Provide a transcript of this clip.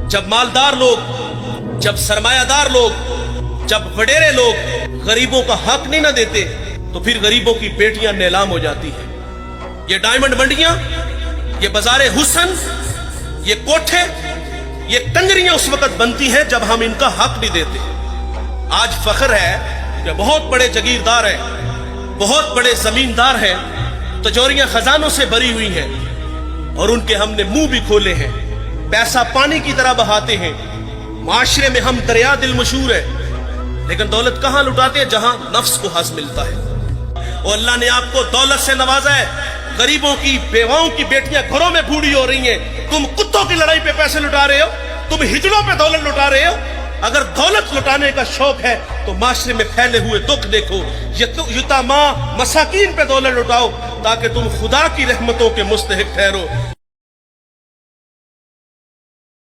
जब मालदार लोग, जब सरमायादार लोग, जब वडेरे लोग गरीबों का हक नहीं ना देते तो फिर गरीबों की बेटियां नीलाम हो जाती हैं। ये डायमंड मंडियां, ये बाजारे हुसन, ये कोठे, ये कंजरियां उस वक्त बनती हैं जब हम इनका हक नहीं देते। आज फख्र है कि बहुत बड़े जगीरदार हैं, बहुत बड़े जमींदार हैं, तिजोरियां खजानों से भरी हुई हैं और उनके हमने मुंह भी खोले हैं, पैसा पानी की तरह बहाते हैं। माशरे में हम दरिया दिल मशहूर है, लेकिन दौलत कहां लुटाते हैं? जहां नफ्स को हज मिलता है। और अल्लाह ने आपको दौलत से नवाजा है, गरीबों की बेवाओं की बेटियां घरों में बूढ़ी हो रही हैं, तुम कुत्तों की लड़ाई पे पैसे लुटा रहे हो, तुम हिजड़ों पे दौलत लुटा रहे हो। अगर दौलत लुटाने का शौक है तो माशरे में फैले हुए दुख देखो, यतामा मसाकीन पे दौलत लुटाओ ताकि तुम खुदा की रहमतों के मुस्तहिक ठहरो।